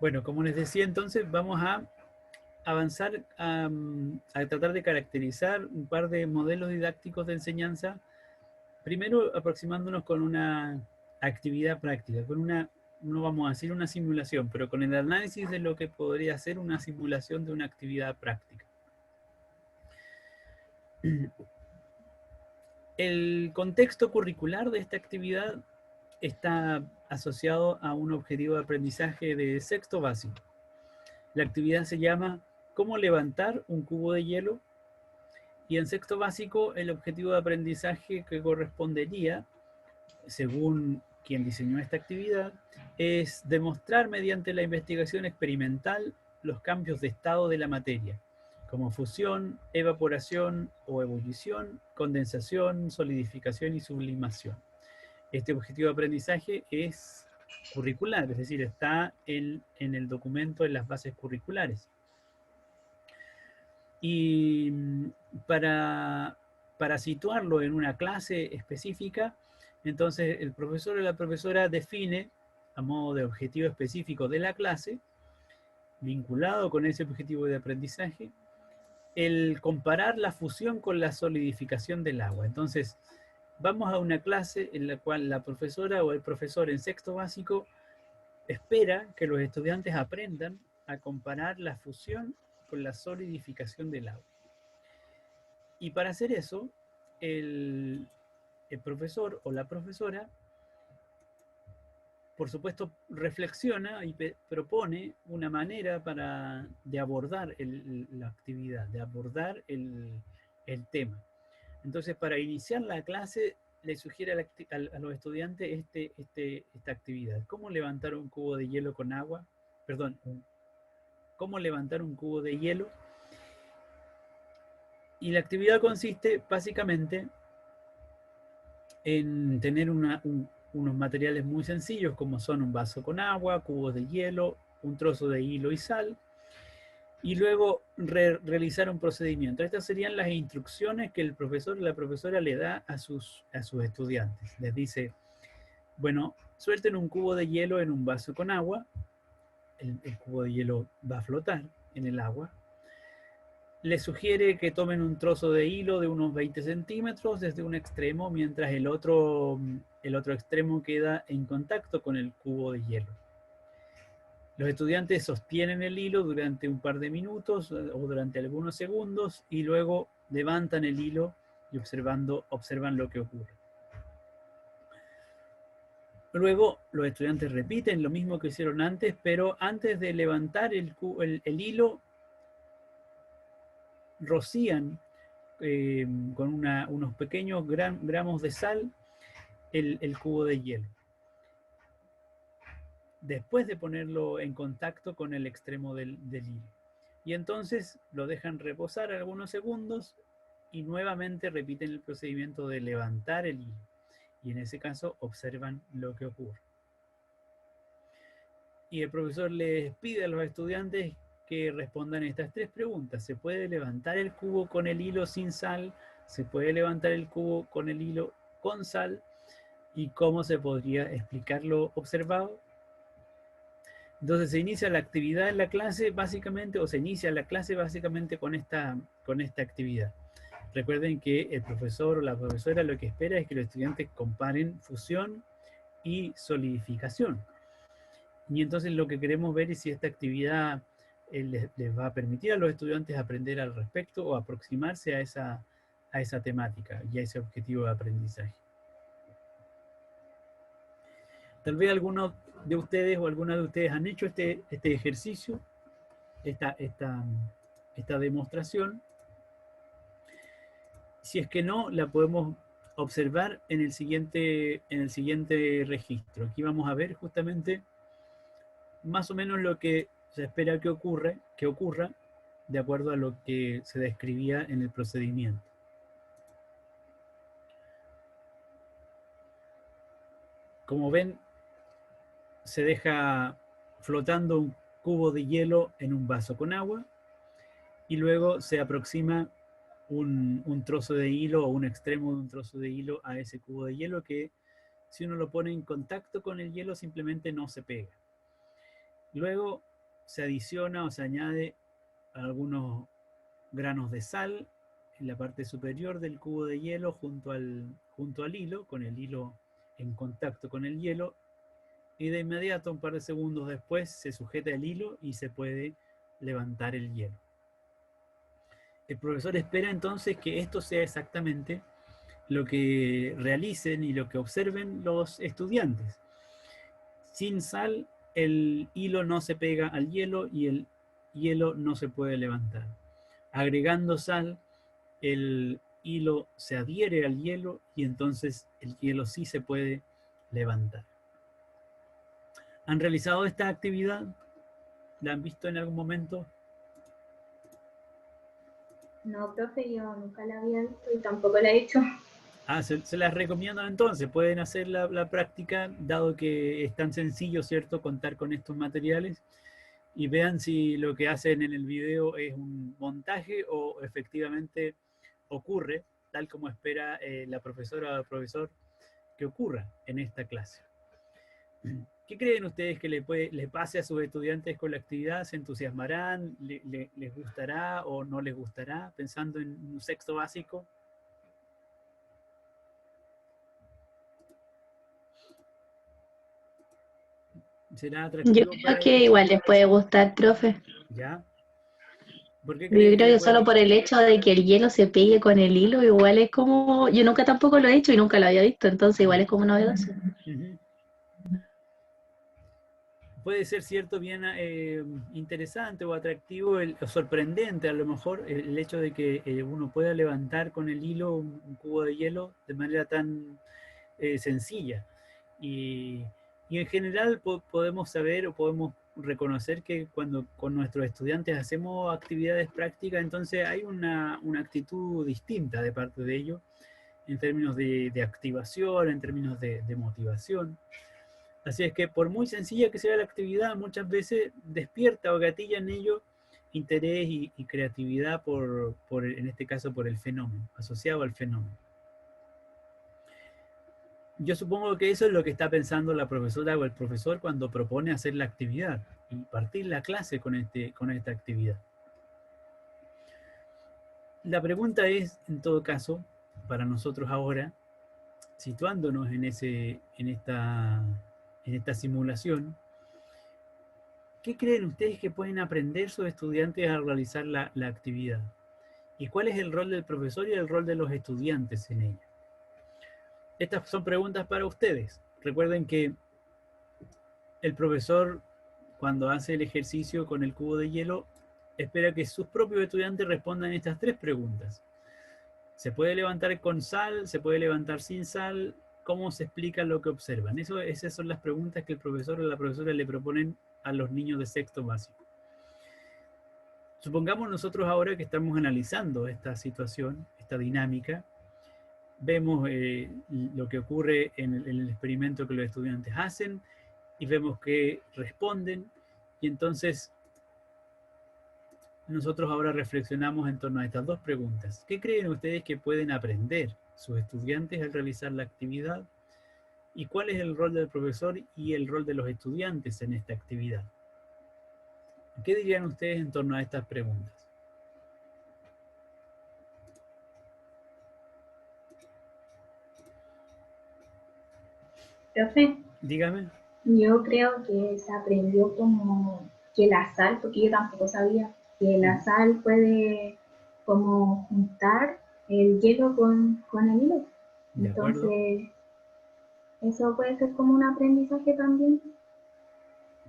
Bueno, como les decía entonces, vamos a avanzar a tratar de caracterizar un par de modelos didácticos de enseñanza, primero aproximándonos con una actividad práctica, con una, no vamos a decir una simulación, pero con el análisis de lo que podría ser una simulación de una actividad práctica. El contexto curricular de esta actividad está asociado a un objetivo de aprendizaje de sexto básico. La actividad se llama ¿Cómo levantar un cubo de hielo? Y en sexto básico el objetivo de aprendizaje que correspondería, según quien diseñó esta actividad, es demostrar mediante la investigación experimental los cambios de estado de la materia, como fusión, evaporación o ebullición, condensación, solidificación y sublimación. Este objetivo de aprendizaje es curricular, es decir, está en el documento, en las bases curriculares. Y para, para situarlo en una clase específica, entonces el profesor o la profesora define a modo de objetivo específico de la clase, vinculado con ese objetivo de aprendizaje, el comparar la fusión con la solidificación del agua. Entonces, vamos a una clase en la cual la profesora o el profesor en sexto básico espera que los estudiantes aprendan a comparar la fusión con la solidificación del agua. Y para hacer eso, el, el profesor o la profesora, por supuesto, reflexiona y propone una manera de abordar la actividad, de abordar el tema. Entonces, para iniciar la clase, le sugiere a los estudiantes esta actividad. ¿Cómo levantar un cubo de hielo con agua? Perdón, ¿cómo levantar un cubo de hielo? Y la actividad consiste básicamente en tener unos materiales muy sencillos como son un vaso con agua, cubos de hielo, un trozo de hilo y sal, y luego realizar un procedimiento. Estas serían las instrucciones que el profesor o la profesora le da a sus estudiantes. Les dice, bueno, suelten un cubo de hielo en un vaso con agua, el cubo de hielo va a flotar en el agua, les sugiere que tomen un trozo de hilo de unos 20 centímetros desde un extremo, mientras el otro extremo queda en contacto con el cubo de hielo. Los estudiantes sostienen el hilo durante un par de minutos o durante algunos segundos y luego levantan el hilo y observan lo que ocurre. Luego los estudiantes repiten lo mismo que hicieron antes, pero antes de levantar el hilo, rocían con unos pequeños gramos de sal el cubo de hielo, después de ponerlo en contacto con el extremo del hilo. Y entonces lo dejan reposar algunos segundos y nuevamente repiten el procedimiento de levantar el hilo. Y en ese caso observan lo que ocurre. Y el profesor les pide a los estudiantes que respondan estas tres preguntas. ¿Se puede levantar el cubo con el hilo sin sal? ¿Se puede levantar el cubo con el hilo con sal? ¿Y cómo se podría explicar lo observado? Entonces se inicia la actividad en la clase básicamente, o se inicia la clase básicamente con esta actividad. Recuerden que el profesor o la profesora lo que espera es que los estudiantes comparen fusión y solidificación. Y entonces lo que queremos ver es si esta actividad les va a permitir a los estudiantes aprender al respecto o aproximarse a esa temática y a ese objetivo de aprendizaje. Tal vez algunos de ustedes o algunas de ustedes han hecho este ejercicio, esta, esta, esta demostración. Si es que no, la podemos observar en el siguiente registro. Aquí vamos a ver justamente más o menos lo que se espera que ocurra de acuerdo a lo que se describía en el procedimiento. Como ven, se deja flotando un cubo de hielo en un vaso con agua y luego se aproxima un trozo de hilo o un extremo de un trozo de hilo a ese cubo de hielo que si uno lo pone en contacto con el hielo simplemente no se pega. Luego se adiciona o se añade algunos granos de sal en la parte superior del cubo de hielo junto al hilo, con el hilo en contacto con el hielo, y de inmediato, un par de segundos después, se sujeta el hilo y se puede levantar el hielo. El profesor espera entonces que esto sea exactamente lo que realicen y lo que observen los estudiantes. Sin sal, el hilo no se pega al hielo y el hielo no se puede levantar. Agregando sal, el hilo se adhiere al hielo y entonces el hielo sí se puede levantar. ¿Han realizado esta actividad? ¿La han visto en algún momento? No, profe, yo nunca la había visto y tampoco la he hecho. Se las recomiendo entonces, pueden hacer la práctica, dado que es tan sencillo, ¿cierto?, contar con estos materiales, y vean si lo que hacen en el video es un montaje o efectivamente ocurre, tal como espera la profesora o el profesor que ocurra en esta clase. ¿Qué creen ustedes que le pase a sus estudiantes con la actividad? ¿Se entusiasmarán? ¿Les gustará o no les gustará? Pensando en un sexto básico. ¿Será Yo atractivo creo para que ellos? igual les puede gustar, profe. ¿Ya? ¿Por qué Yo creen que creo le que puede solo por gustar? el hecho de que el hielo se pegue con el hilo, igual es como, yo nunca tampoco lo he hecho y nunca lo había visto, entonces igual es como novedoso. Uh-huh. Puede ser cierto, bien interesante o atractivo, o sorprendente a lo mejor, el hecho de que uno pueda levantar con el hilo un cubo de hielo de manera tan sencilla. Y, y en general podemos saber o podemos reconocer que cuando con nuestros estudiantes hacemos actividades prácticas, entonces hay una actitud distinta de parte de ellos en términos de activación, en términos de motivación. Así es que por muy sencilla que sea la actividad, muchas veces despierta o gatilla en ello interés y creatividad en este caso, por el fenómeno, asociado al fenómeno. Yo supongo que eso es lo que está pensando la profesora o el profesor cuando propone hacer la actividad y partir la clase con esta actividad. La pregunta es, en todo caso, para nosotros ahora, situándonos en esta simulación, ¿qué creen ustedes que pueden aprender sus estudiantes al realizar la actividad? ¿Y cuál es el rol del profesor y el rol de los estudiantes en ella? Estas son preguntas para ustedes. Recuerden que el profesor, cuando hace el ejercicio con el cubo de hielo, espera que sus propios estudiantes respondan estas tres preguntas. ¿Se puede levantar con sal? ¿Se puede levantar sin sal? ¿Cómo se explica lo que observan? Esas son las preguntas que el profesor o la profesora le proponen a los niños de sexto básico. Supongamos nosotros ahora que estamos analizando esta situación, esta dinámica, vemos lo que ocurre en el experimento que los estudiantes hacen y vemos que responden, y entonces nosotros ahora reflexionamos en torno a estas dos preguntas. ¿Qué creen ustedes que pueden aprender sus estudiantes al realizar la actividad? ¿Y cuál es el rol del profesor y el rol de los estudiantes en esta actividad? ¿Qué dirían ustedes en torno a estas preguntas? Profe, Dígame. yo creo que se aprendió como que la sal, porque yo tampoco sabía que la sal puede como juntar el hielo con el hilo. ¿De acuerdo? Entonces, eso puede ser como un aprendizaje también,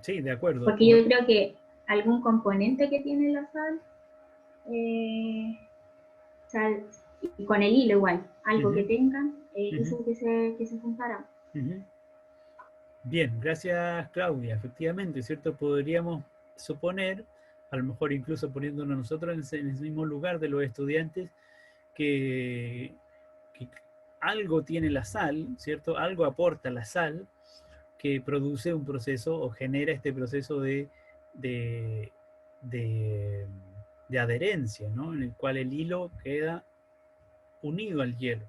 Sí, de acuerdo. porque yo creo que algún componente que tiene la sal, sal y con el hilo igual, algo que tengan, hizo que se juntara. Bien, gracias Claudia. Efectivamente, ¿cierto? Podríamos suponer, a lo mejor incluso poniéndonos nosotros en el mismo lugar de los estudiantes, que algo tiene la sal, ¿cierto? Algo aporta la sal que produce un proceso o genera este proceso de, de, de adherencia, ¿no? En el cual el hilo queda unido al hielo.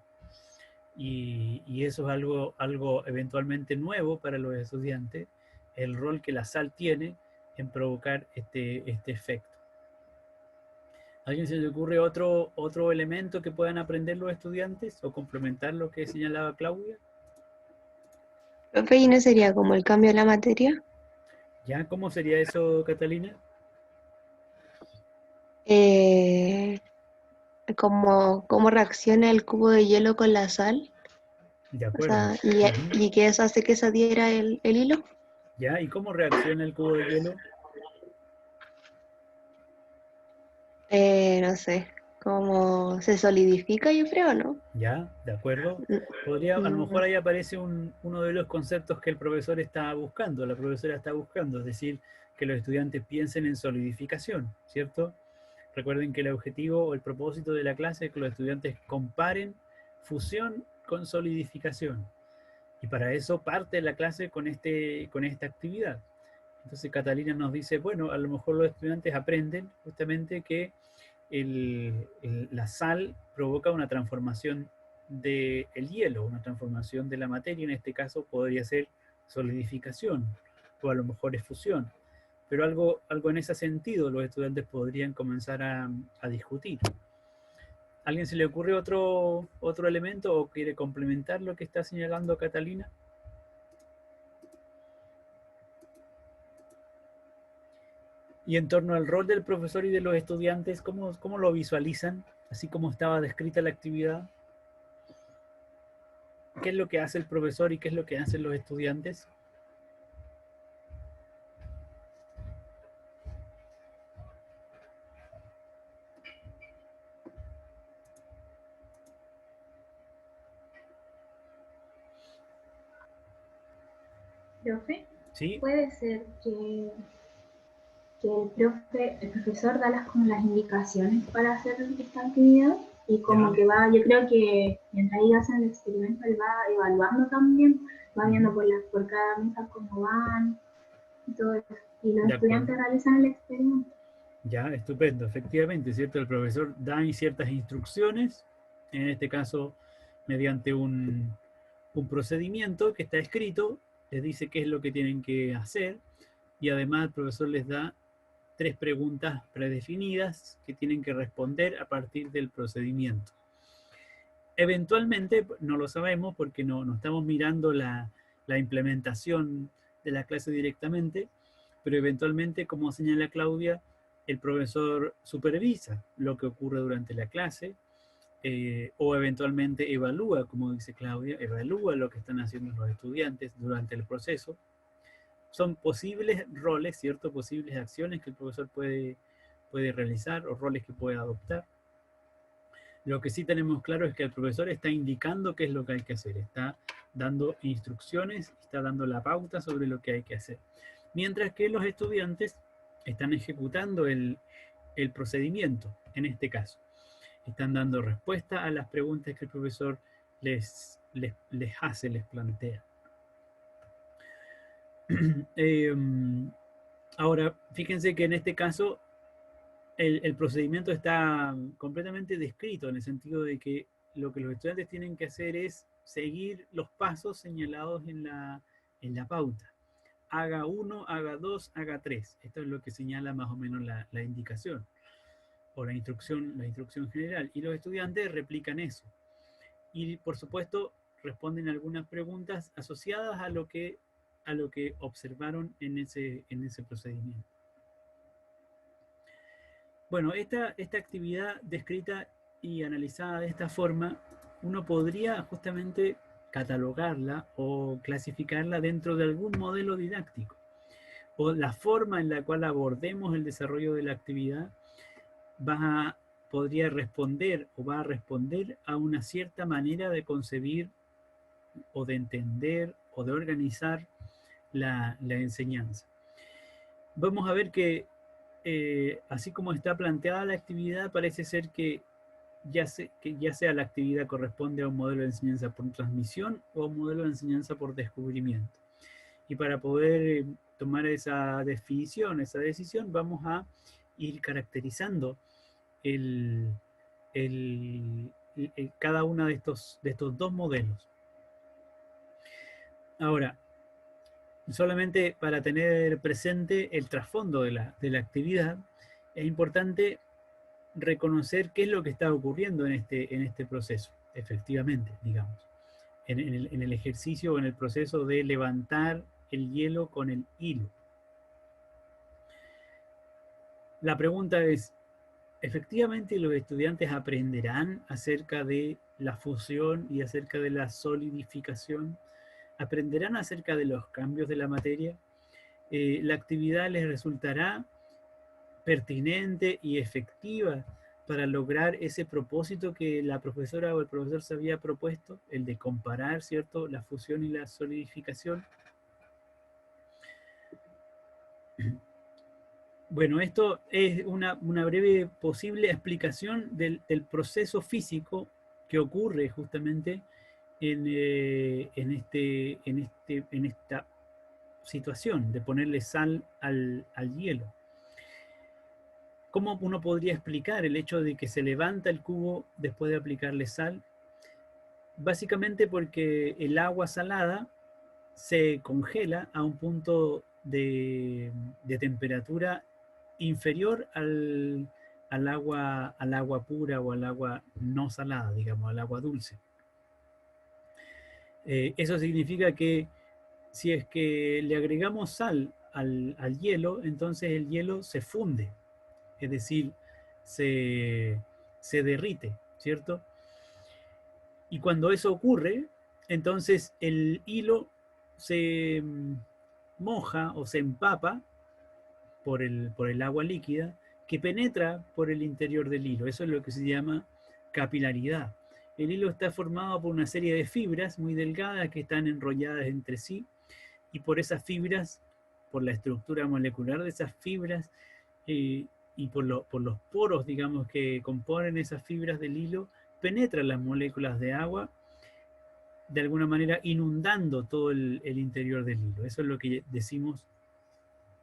Y eso es algo eventualmente nuevo para los estudiantes, el rol que la sal tiene en provocar este efecto. ¿A alguien se le ocurre otro elemento que puedan aprender los estudiantes o complementar lo que señalaba Claudia? Profe, ¿y no sería como el cambio de la materia? ¿Ya? ¿Cómo sería eso, Catalina? Eh, cómo reacciona el cubo de hielo con la sal. De O acuerdo. sea, Ujú. y que eso hace que se adhiera el hilo. ¿Ya? ¿Y cómo reacciona el cubo de hielo? No sé, cómo se solidifica, yo creo, ¿no? ¿Ya? ¿De acuerdo? Mm, A lo mm, mejor ahí aparece uno de los conceptos que el profesor está buscando, la profesora está buscando, es decir, que los estudiantes piensen en solidificación, ¿cierto? Recuerden que el objetivo o el propósito de la clase es que los estudiantes comparen fusión con solidificación. Y para eso parte la clase con esta actividad. Entonces Catalina nos dice, bueno, a lo mejor los estudiantes aprenden justamente que la sal provoca una transformación del hielo, una transformación de la materia, en este caso podría ser solidificación, o a lo mejor es fusión, pero algo en ese sentido los estudiantes podrían comenzar a discutir. ¿A alguien se le ocurre otro elemento o quiere complementar lo que está señalando Catalina? Y en torno al rol del profesor y de los estudiantes, ¿cómo lo visualizan? Así como estaba descrita la actividad. ¿Qué es lo que hace el profesor y qué es lo que hacen los estudiantes? Profe, ¿Sí? puede ser que el profesor da como las indicaciones para hacer esta actividad y como ¿Ya? que va, yo creo que mientras ellos hacen el experimento, él va evaluando también, va viendo Ujú. por cada mesa cómo van y todo eso. Y los De estudiantes acuerdo. realizan el experimento. Ya, estupendo. Efectivamente, ¿cierto? El profesor da ciertas instrucciones, en este caso mediante un procedimiento que está escrito, les dice qué es lo que tienen que hacer y además el profesor les da 3 preguntas predefinidas que tienen que responder a partir del procedimiento. Eventualmente, no lo sabemos porque no estamos mirando la implementación de la clase directamente, pero eventualmente, como señala Claudia, el profesor supervisa lo que ocurre durante la clase o eventualmente evalúa, como dice Claudia, evalúa lo que están haciendo los estudiantes durante el proceso. Son posibles roles, ¿cierto? Posibles acciones que el profesor puede realizar o roles que puede adoptar. Lo que sí tenemos claro es que el profesor está indicando qué es lo que hay que hacer, está dando instrucciones, está dando la pauta sobre lo que hay que hacer. Mientras que los estudiantes están ejecutando el procedimiento, en este caso. Están dando respuesta a las preguntas que el profesor les hace, les plantea. Eh, ahora, fíjense que en este caso el procedimiento está completamente descrito en el sentido de que lo que los estudiantes tienen que hacer es seguir los pasos señalados en la pauta. Haga 1, haga 2, haga 3. Esto es lo que señala más o menos la indicación o la instrucción general. Y los estudiantes replican eso. Y por supuesto responden algunas preguntas asociadas a lo que observaron en ese procedimiento. Bueno, esta actividad descrita y analizada de esta forma, uno podría justamente catalogarla o clasificarla dentro de algún modelo didáctico. O la forma en la cual abordemos el desarrollo de la actividad va a, podría responder o va a responder a una cierta manera de concebir o de entender o de organizar la enseñanza. Vamos a ver que así como está planteada la actividad, parece ser que ya sea la actividad corresponde a un modelo de enseñanza por transmisión o a un modelo de enseñanza por descubrimiento. Y para poder tomar esa definición, esa decisión, vamos a ir caracterizando el, cada uno de estos 2 modelos. Ahora, solamente para tener presente el trasfondo de la actividad, es importante reconocer qué es lo que está ocurriendo en este proceso, efectivamente, digamos, en el ejercicio o en el proceso de levantar el hielo con el hilo. La pregunta es, ¿efectivamente los estudiantes aprenderán acerca de la fusión y acerca de la solidificación? ¿Aprenderán acerca de los cambios de la materia? ¿La actividad les resultará pertinente y efectiva para lograr ese propósito que la profesora o el profesor se había propuesto, el de comparar, ¿cierto?, la fusión y la solidificación? Bueno, esto es una breve posible explicación del proceso físico que ocurre justamente en esta situación de ponerle sal al hielo. ¿Cómo uno podría explicar el hecho de que se levanta el cubo después de aplicarle sal? Básicamente porque el agua salada se congela a un punto de temperatura inferior al agua pura o al agua no salada, digamos, al agua dulce. Eso significa que si es que le agregamos sal al hielo, entonces el hielo se funde, es decir, se derrite, ¿cierto? Y cuando eso ocurre, entonces el hilo se moja o se empapa por el agua líquida que penetra por el interior del hilo. Eso es lo que se llama capilaridad. El hilo está formado por una serie de fibras muy delgadas que están enrolladas entre sí, y por esas fibras, por la estructura molecular de esas fibras y por los poros, digamos, que componen esas fibras del hilo, penetran las moléculas de agua de alguna manera inundando todo el interior del hilo. Eso es lo que decimos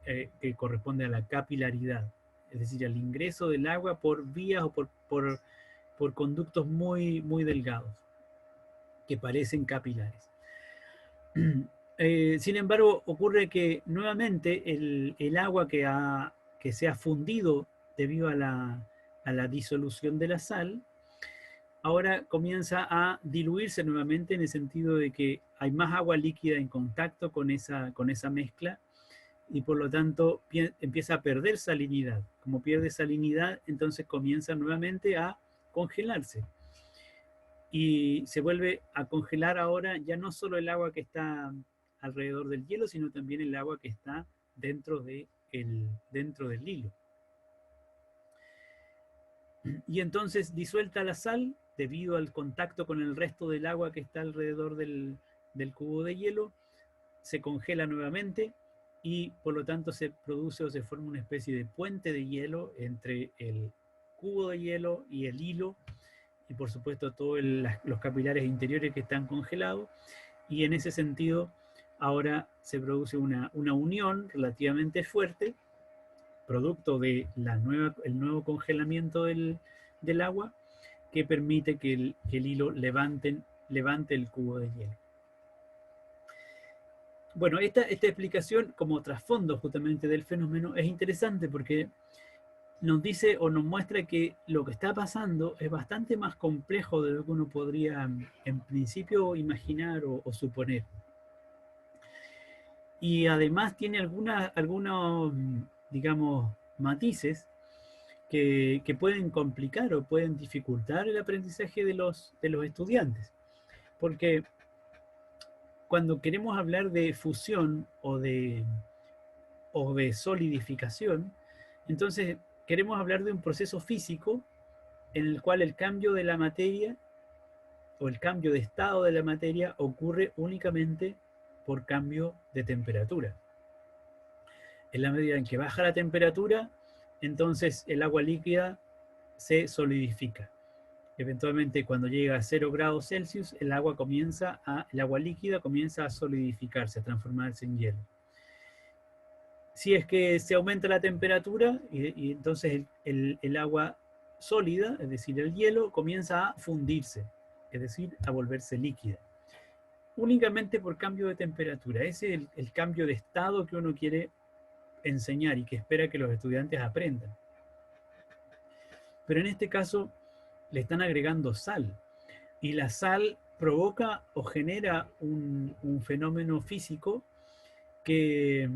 que corresponde a la capilaridad, es decir, al ingreso del agua por vías o por conductos muy, muy delgados, que parecen capilares. Sin embargo, ocurre que nuevamente el agua que se ha fundido debido a la disolución de la sal, ahora comienza a diluirse nuevamente en el sentido de que hay más agua líquida en contacto con esa mezcla, y por lo tanto empieza a perder salinidad. Como pierde salinidad, entonces comienza nuevamente a congelarse. Y se vuelve a congelar ahora ya no solo el agua que está alrededor del hielo, sino también el agua que está dentro del hilo. Y entonces, disuelta la sal, debido al contacto con el resto del agua que está alrededor del cubo de hielo, se congela nuevamente, y por lo tanto se produce o se forma una especie de puente de hielo entre el cubo de hielo y el hilo, y por supuesto todos los capilares interiores que están congelados, y en ese sentido ahora se produce una unión relativamente fuerte, producto de el nuevo congelamiento del agua, que permite que el hilo levante el cubo de hielo. Bueno, esta explicación como trasfondo justamente del fenómeno es interesante porque nos dice o nos muestra que lo que está pasando es bastante más complejo de lo que uno podría en principio imaginar o suponer. Y además tiene algunos, digamos, matices que pueden complicar o pueden dificultar el aprendizaje de los estudiantes. Porque cuando queremos hablar de fusión o de solidificación, entonces queremos hablar de un proceso físico en el cual el cambio de la materia o el cambio de estado de la materia ocurre únicamente por cambio de temperatura. En la medida en que baja la temperatura, entonces el agua líquida se solidifica. Eventualmente, cuando llega a 0 grados Celsius, el agua líquida comienza a solidificarse, a transformarse en hielo. Si es que se aumenta la temperatura, y entonces el agua sólida, es decir, el hielo, comienza a fundirse, es decir, a volverse líquida. únicamente por cambio de temperatura. Ese es el cambio de estado que uno quiere enseñar y que espera que los estudiantes aprendan. Pero en este caso le están agregando sal, y la sal provoca o genera un fenómeno físico que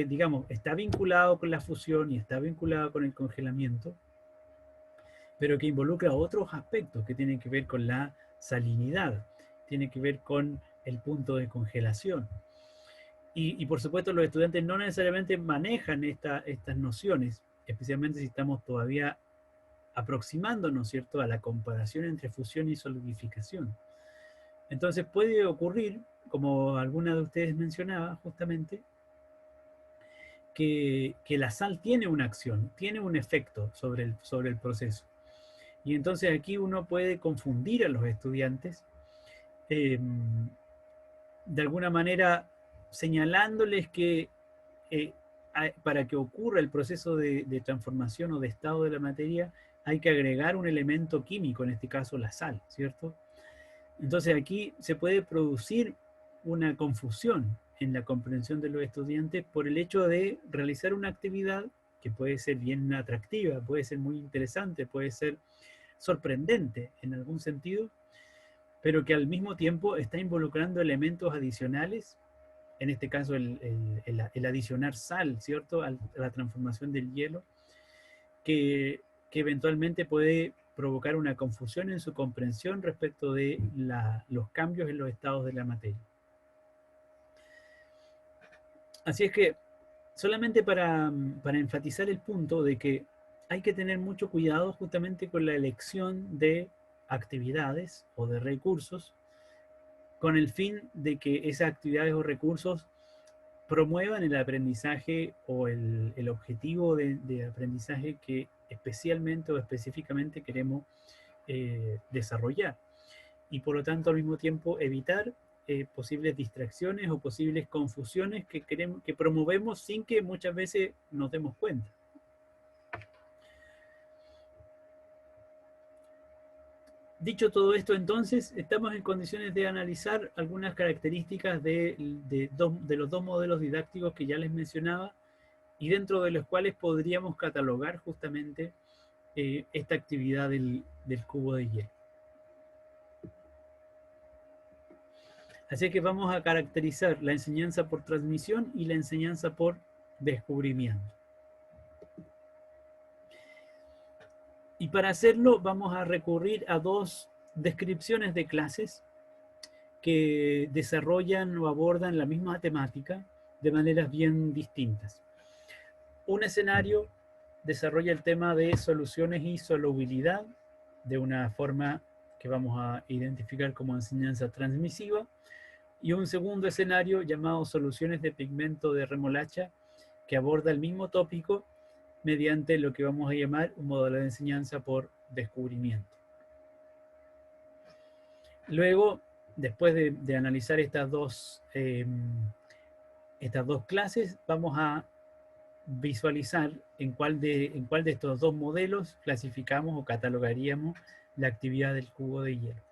digamos, está vinculado con la fusión y está vinculado con el congelamiento, pero que involucra otros aspectos que tienen que ver con la salinidad, tiene que ver con el punto de congelación. Y por supuesto los estudiantes no necesariamente manejan estas nociones, especialmente si estamos todavía aproximándonos, ¿cierto?, a la comparación entre fusión y solidificación. Entonces puede ocurrir, como alguna de ustedes mencionaba justamente, que la sal tiene una acción, tiene un efecto sobre el proceso. Y entonces aquí uno puede confundir a los estudiantes, de alguna manera señalándoles que para que ocurra el proceso de transformación o de estado de la materia, hay que agregar un elemento químico, en este caso la sal, ¿cierto? Entonces aquí se puede producir una confusión en la comprensión de los estudiantes por el hecho de realizar una actividad que puede ser bien atractiva, puede ser muy interesante, puede ser sorprendente en algún sentido, pero que al mismo tiempo está involucrando elementos adicionales, en este caso el adicionar sal, ¿cierto?, a la transformación del hielo, que eventualmente puede provocar una confusión en su comprensión respecto de los cambios en los estados de la materia. Así es que, solamente para enfatizar el punto de que hay que tener mucho cuidado justamente con la elección de actividades o de recursos, con el fin de que esas actividades o recursos promuevan el aprendizaje o el objetivo de aprendizaje que especialmente o específicamente queremos desarrollar. Y por lo tanto, al mismo tiempo, evitar posibles distracciones o posibles confusiones que promovemos sin que muchas veces nos demos cuenta. Dicho todo esto, entonces, estamos en condiciones de analizar algunas características de los dos modelos didácticos que ya les mencionaba, y dentro de los cuales podríamos catalogar justamente esta actividad del cubo de hielo. Así que vamos a caracterizar la enseñanza por transmisión y la enseñanza por descubrimiento. Y para hacerlo vamos a recurrir a dos descripciones de clases que desarrollan o abordan la misma temática de maneras bien distintas. Un escenario desarrolla el tema de soluciones y solubilidad de una forma que vamos a identificar como enseñanza transmisiva, y un segundo escenario llamado soluciones de pigmento de remolacha, que aborda el mismo tópico mediante lo que vamos a llamar un modelo de enseñanza por descubrimiento. Luego, después de analizar estas dos clases, vamos a visualizar en cuál de estos dos modelos clasificamos o catalogaríamos la actividad del cubo de hielo.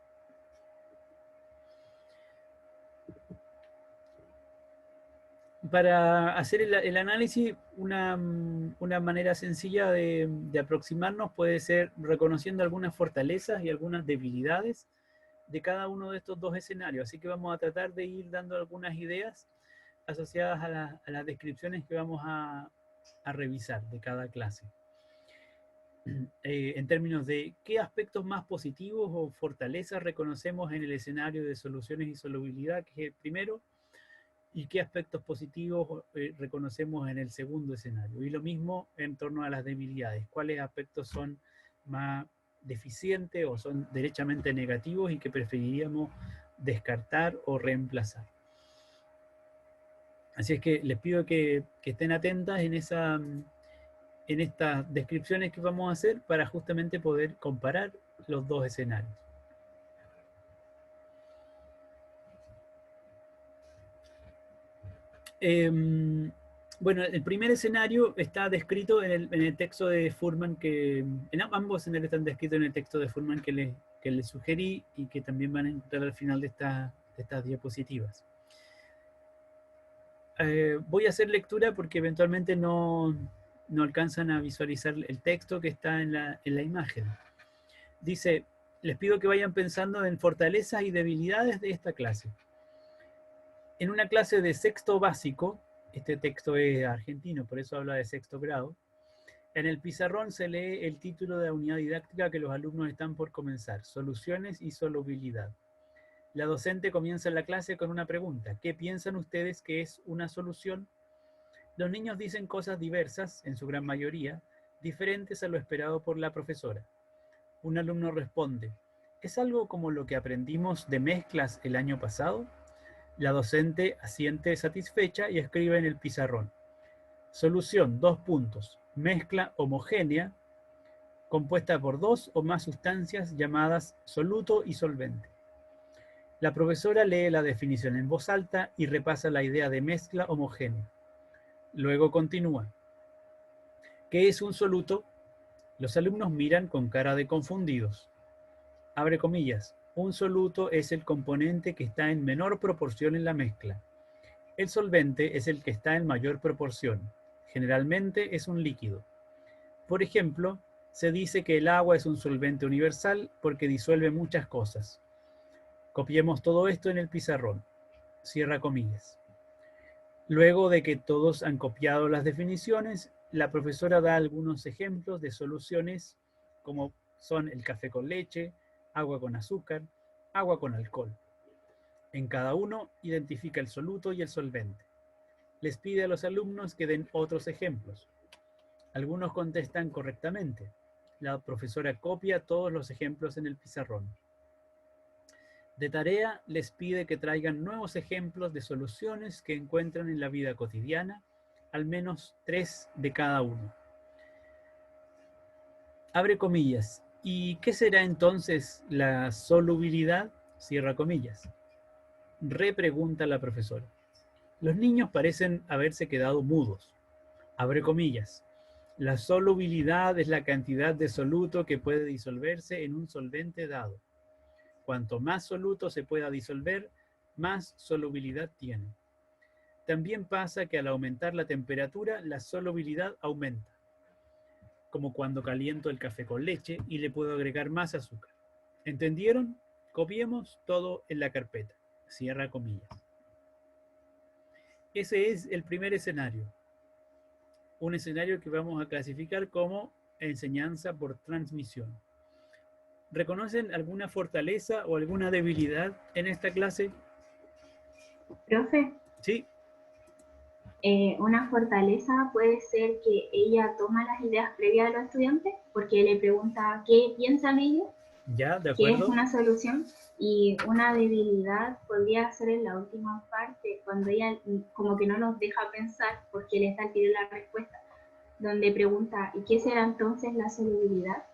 Para hacer el análisis, una manera sencilla de aproximarnos puede ser reconociendo algunas fortalezas y algunas debilidades de cada uno de estos dos escenarios. Así que vamos a tratar de ir dando algunas ideas asociadas a las descripciones que vamos a revisar de cada clase. En términos de qué aspectos más positivos o fortalezas reconocemos en el escenario de soluciones y solubilidad, que es el primero, y qué aspectos positivos reconocemos en el segundo escenario. Y lo mismo en torno a las debilidades, cuáles aspectos son más deficientes o son derechamente negativos y que preferiríamos descartar o reemplazar. Así es que les pido que estén atentas en estas descripciones que vamos a hacer para justamente poder comparar los dos escenarios. Bueno, el primer escenario está descrito en el texto de Fuhrman, ambos escenarios están descritos en el texto de Fuhrman que les sugerí y que también van a encontrar al final de esta estas diapositivas. Voy a hacer lectura porque eventualmente no alcanzan a visualizar el texto que está en la imagen. Dice, les pido que vayan pensando en fortalezas y debilidades de esta clase. En una clase de sexto básico, este texto es argentino, por eso habla de sexto grado, en el pizarrón se lee el título de la unidad didáctica que los alumnos están por comenzar, Soluciones y Solubilidad. La docente comienza la clase con una pregunta. ¿Qué piensan ustedes que es una solución? Los niños dicen cosas diversas, en su gran mayoría, diferentes a lo esperado por la profesora. Un alumno responde, ¿es algo como lo que aprendimos de mezclas el año pasado? La docente asiente satisfecha y escribe en el pizarrón. Solución, 2 puntos. Mezcla homogénea compuesta por 2 o más sustancias llamadas soluto y solvente. La profesora lee la definición en voz alta y repasa la idea de mezcla homogénea. Luego continúa. ¿Qué es un soluto? Los alumnos miran con cara de confundidos. Abre comillas. Un soluto es el componente que está en menor proporción en la mezcla. El solvente es el que está en mayor proporción. Generalmente es un líquido. Por ejemplo, se dice que el agua es un solvente universal porque disuelve muchas cosas. Copiemos todo esto en el pizarrón. Cierra comillas. Luego de que todos han copiado las definiciones, la profesora da algunos ejemplos de soluciones como son el café con leche, agua con azúcar, agua con alcohol. En cada uno identifica el soluto y el solvente. Les pide a los alumnos que den otros ejemplos. Algunos contestan correctamente. La profesora copia todos los ejemplos en el pizarrón. De tarea, les pide que traigan nuevos ejemplos de soluciones que encuentran en la vida cotidiana, al menos 3 de cada uno. Abre comillas. ¿Y qué será entonces la solubilidad? Cierra comillas. Repregunta la profesora. Los niños parecen haberse quedado mudos. Abre comillas. La solubilidad es la cantidad de soluto que puede disolverse en un solvente dado. Cuanto más soluto se pueda disolver, más solubilidad tiene. También pasa que al aumentar la temperatura, la solubilidad aumenta. Como cuando caliento el café con leche y le puedo agregar más azúcar. ¿Entendieron? Copiemos todo en la carpeta. Cierra comillas. Ese es el primer escenario. Un escenario que vamos a clasificar como enseñanza por transmisión. ¿Reconocen alguna fortaleza o alguna debilidad en esta clase? Profe, Sí. una fortaleza puede ser que ella toma las ideas previas de los estudiantes porque le pregunta qué piensan ellos, Ya, de qué es acuerdo. una solución, y una debilidad podría ser en la última parte, cuando ella como que no nos deja pensar porque le está al tiro la respuesta, donde pregunta, ¿y qué será entonces la solubilidad?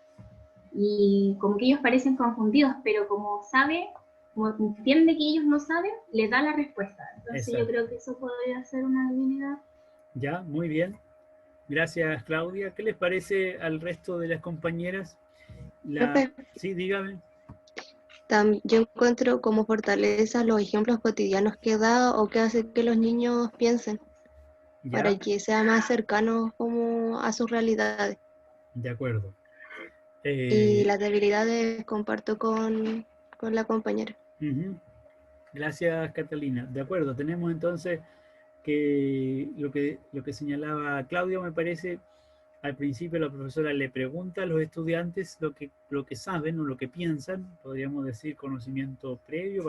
Y como que ellos parecen confundidos, pero como sabe, como entiende que ellos no saben, les da la respuesta. Entonces Exacto. yo creo que eso podría ser una debilidad. Ya, muy bien. Gracias, Claudia. ¿Qué les parece al resto de las compañeras? Profe, Sí, dígame. yo encuentro como fortaleza los ejemplos cotidianos que da o que hace que los niños piensen, para Ya, que sea más cercano como a sus realidades. de acuerdo. Y las debilidades comparto con la compañera. Gracias, Catalina. De acuerdo, tenemos entonces que lo que señalaba Claudia, me parece, al principio la profesora le pregunta a los estudiantes lo que saben o lo que piensan, podríamos decir conocimiento previo,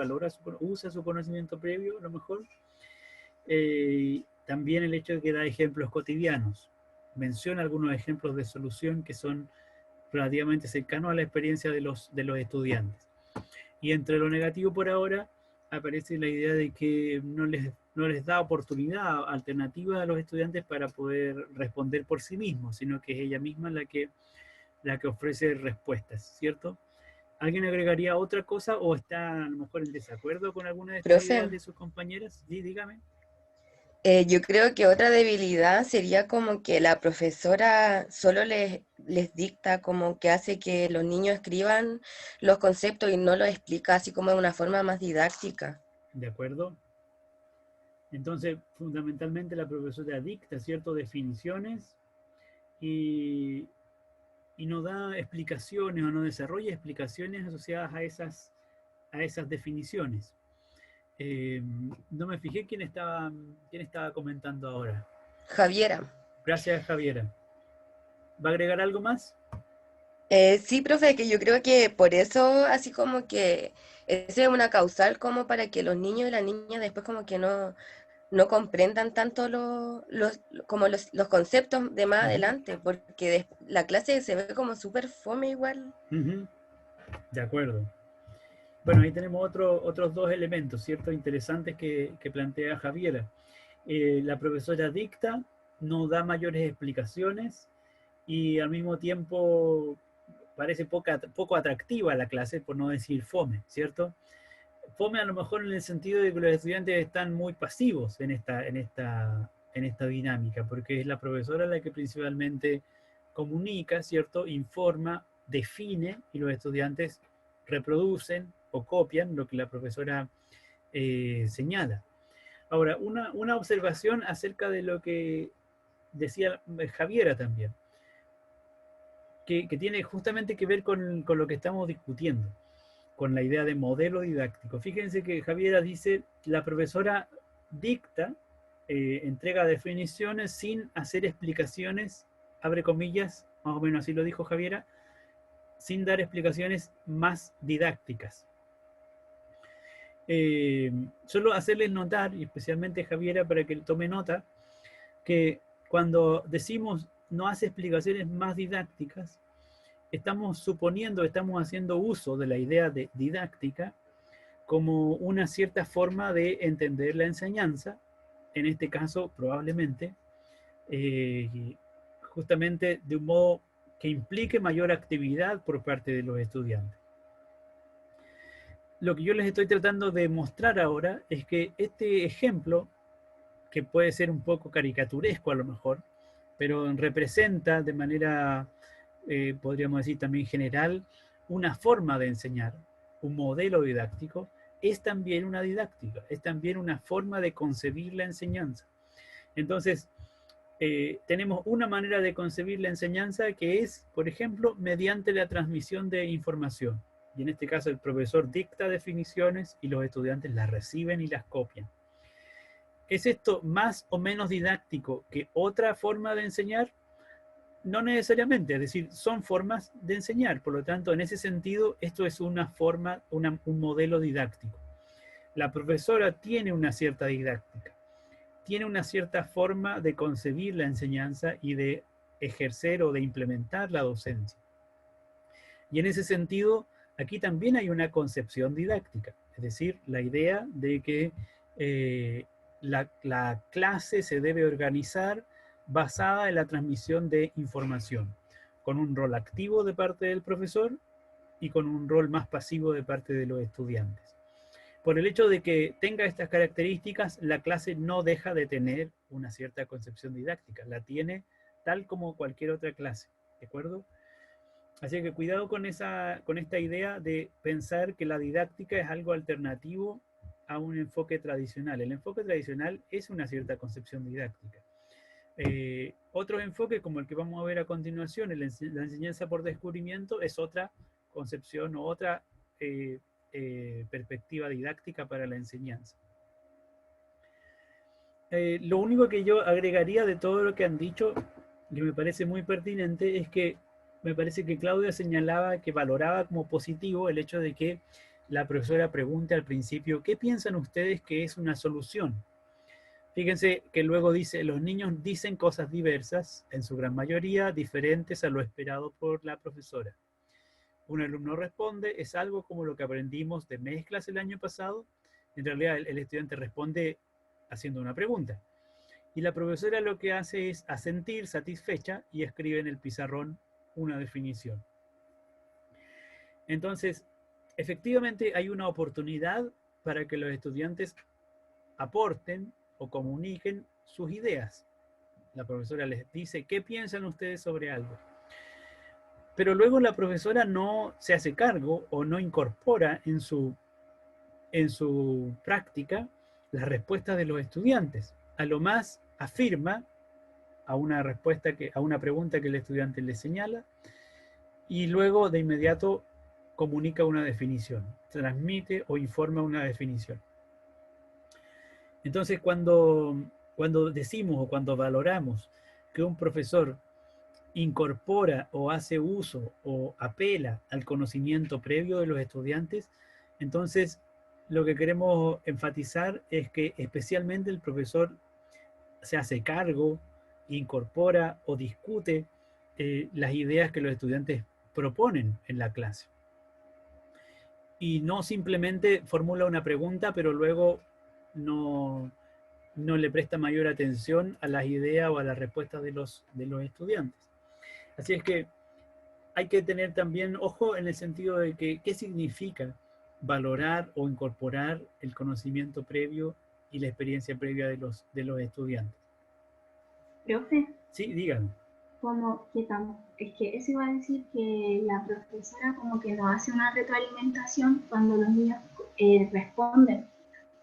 usa su conocimiento previo a lo mejor. También el hecho de que da ejemplos cotidianos, menciona algunos ejemplos de solución que son relativamente cercanos a la experiencia de los estudiantes. Y entre lo negativo por ahora aparece la idea de que no les da oportunidad alternativa a los estudiantes para poder responder por sí mismos, sino que es ella misma la que ofrece respuestas, ¿cierto? ¿Alguien agregaría otra cosa o está a lo mejor en desacuerdo con alguna de estas ideas Profe, de sus compañeras? Sí, dígame. yo creo que otra debilidad sería como que la profesora solo les dicta, como que hace que los niños escriban los conceptos y no los explica así como de una forma más didáctica. ¿De acuerdo? Entonces, fundamentalmente la profesora dicta, ¿cierto?, definiciones y no da explicaciones o no desarrolla explicaciones asociadas a esas definiciones. No me fijé quién estaba comentando ahora. Javiera. Gracias, Javiera. ¿Va a agregar algo más? Sí, profe, que yo creo que por eso, así como que esa es una causal como para que los niños y las niñas después como que no comprendan tanto como los conceptos de más adelante, porque la clase se ve como súper fome igual. De acuerdo. Bueno, ahí tenemos otros dos elementos, ¿cierto?, interesantes que plantea Javiera. La profesora dicta, no da mayores explicaciones y al mismo tiempo parece poco atractiva la clase, por no decir fome, ¿cierto? Fome a lo mejor en el sentido de que los estudiantes están muy pasivos en esta dinámica, porque es la profesora la que principalmente comunica, ¿cierto?, informa, define, y los estudiantes reproducen o copian lo que la profesora señala. Ahora, una observación acerca de lo que decía Javiera también, que tiene justamente que ver con lo que estamos discutiendo, con la idea de modelo didáctico. Fíjense que Javiera dice, la profesora dicta, entrega definiciones sin hacer explicaciones, abre comillas, más o menos así lo dijo Javiera, sin dar explicaciones más didácticas. Solo hacerles notar, y especialmente Javiera para que tome nota, que cuando decimos no hace explicaciones más didácticas, estamos suponiendo, estamos haciendo uso de la idea de didáctica como una cierta forma de entender la enseñanza, en este caso probablemente, justamente de un modo que implique mayor actividad por parte de los estudiantes. Lo que yo les estoy tratando de mostrar ahora es que este ejemplo, que puede ser un poco caricaturesco a lo mejor, pero representa de manera, podríamos decir también general, una forma de enseñar, un modelo didáctico, es también una didáctica, es también una forma de concebir la enseñanza. Entonces, tenemos una manera de concebir la enseñanza que es, por ejemplo, mediante la transmisión de información. Y en este caso el profesor dicta definiciones y los estudiantes las reciben y las copian. ¿Es esto más o menos didáctico que otra forma de enseñar? No necesariamente, es decir, son formas de enseñar. Por lo tanto, en ese sentido, esto es una forma, un modelo didáctico. La profesora tiene una cierta didáctica, tiene una cierta forma de concebir la enseñanza y de ejercer o de implementar la docencia. Y en ese sentido, aquí también hay una concepción didáctica, es decir, la idea de que la clase se debe organizar basada en la transmisión de información, con un rol activo de parte del profesor y con un rol más pasivo de parte de los estudiantes. Por el hecho de que tenga estas características, la clase no deja de tener una cierta concepción didáctica, la tiene tal como cualquier otra clase, ¿de acuerdo? Así que cuidado con esta idea de pensar que la didáctica es algo alternativo a un enfoque tradicional. El enfoque tradicional es una cierta concepción didáctica. Otro enfoque, como el que vamos a ver a continuación, la enseñanza por descubrimiento, es otra concepción o otra perspectiva didáctica para la enseñanza. Lo único que yo agregaría de todo lo que han dicho, que me parece muy pertinente, es que me parece que Claudia señalaba que valoraba como positivo el hecho de que la profesora pregunte al principio, ¿qué piensan ustedes que es una solución? Fíjense que luego dice, los niños dicen cosas diversas, en su gran mayoría diferentes a lo esperado por la profesora. Un alumno responde, es algo como lo que aprendimos de mezclas el año pasado. En realidad el estudiante responde haciendo una pregunta. Y la profesora lo que hace es asentir satisfecha y escribe en el pizarrón una definición. Entonces, efectivamente hay una oportunidad para que los estudiantes aporten o comuniquen sus ideas. La profesora les dice, ¿qué piensan ustedes sobre algo? Pero luego la profesora no se hace cargo o no incorpora en su en su práctica las respuestas de los estudiantes. A lo más afirma a una respuesta a una pregunta que el estudiante le señala y luego de inmediato comunica una definición, transmite o informa una definición. Entonces, cuando decimos o cuando valoramos que un profesor incorpora o hace uso o apela al conocimiento previo de los estudiantes, entonces lo que queremos enfatizar es que especialmente el profesor se hace cargo, incorpora o discute las ideas que los estudiantes proponen en la clase. Y no simplemente formula una pregunta, pero luego no le presta mayor atención a las ideas o a las respuestas de los estudiantes. Así es que hay que tener también ojo en el sentido de que qué significa valorar o incorporar el conocimiento previo y la experiencia previa de los estudiantes. Profe, Sí, díganme. como que es que eso iba a decir que la profesora como que no hace una retroalimentación cuando los niños responden.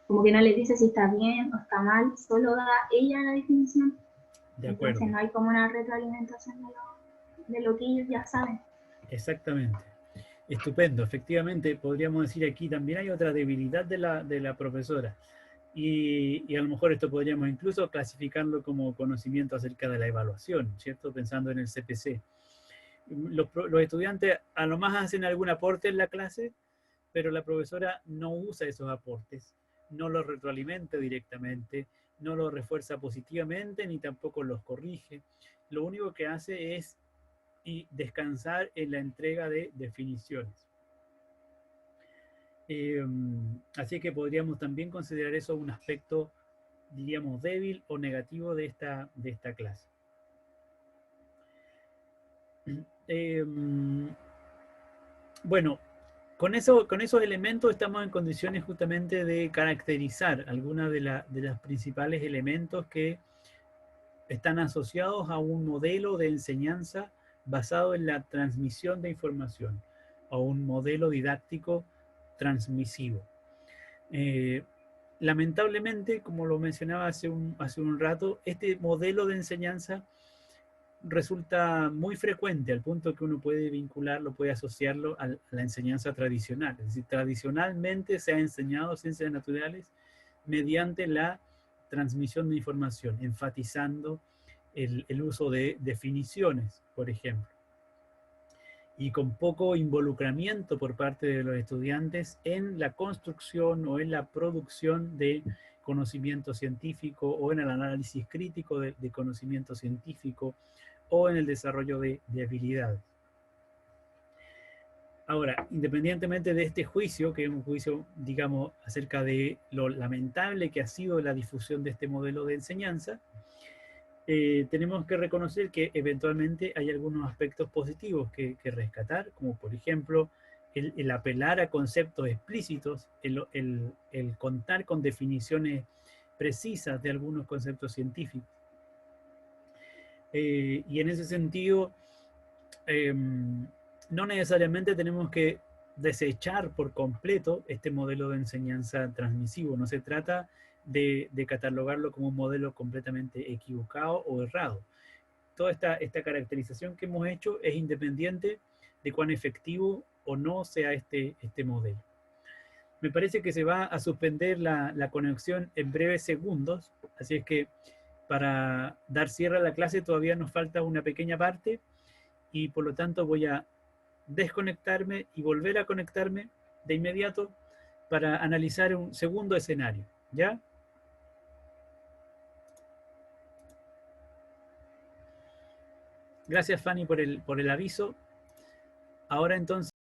Como que no les dice si está bien o está mal, solo da ella la definición. De acuerdo. Entonces no hay como una retroalimentación de lo que ellos ya saben. Exactamente. Estupendo. Efectivamente, podríamos decir aquí también hay otra debilidad de la profesora. Y a lo mejor esto podríamos incluso clasificarlo como conocimiento acerca de la evaluación, ¿cierto? Pensando en el CPC. Los estudiantes a lo más hacen algún aporte en la clase, pero la profesora no usa esos aportes, no los retroalimenta directamente, no los refuerza positivamente, ni tampoco los corrige. Lo único que hace es descansar en la entrega de definiciones. Así que podríamos también considerar eso un aspecto, diríamos, débil o negativo de esta clase. Bueno, con esos elementos estamos en condiciones justamente de caracterizar algunos de los principales elementos que están asociados a un modelo de enseñanza basado en la transmisión de información, o un modelo didáctico transmisivo. Lamentablemente, como lo mencionaba hace un rato, este modelo de enseñanza resulta muy frecuente al punto que uno puede vincularlo, puede asociarlo a la enseñanza tradicional. Es decir, tradicionalmente se ha enseñado ciencias naturales mediante la transmisión de información, enfatizando el uso de definiciones, por ejemplo, y con poco involucramiento por parte de los estudiantes en la construcción o en la producción de conocimiento científico o en el análisis crítico de conocimiento científico o en el desarrollo de habilidades. Ahora, independientemente de este juicio, que es un juicio, digamos, acerca de lo lamentable que ha sido la difusión de este modelo de enseñanza, tenemos que reconocer que eventualmente hay algunos aspectos positivos que rescatar, como por ejemplo el apelar a conceptos explícitos, el contar con definiciones precisas de algunos conceptos científicos. Y en ese sentido, no necesariamente tenemos que desechar por completo este modelo de enseñanza transmisivo. No se trata de catalogarlo como un modelo completamente equivocado o errado. Toda esta caracterización que hemos hecho es independiente de cuán efectivo o no sea este modelo. Me parece que se va a suspender la conexión en breves segundos, así es que para dar cierre a la clase todavía nos falta una pequeña parte y por lo tanto voy a desconectarme y volver a conectarme de inmediato para analizar un segundo escenario, ¿ya? Gracias, Fanny, por el aviso. Ahora entonces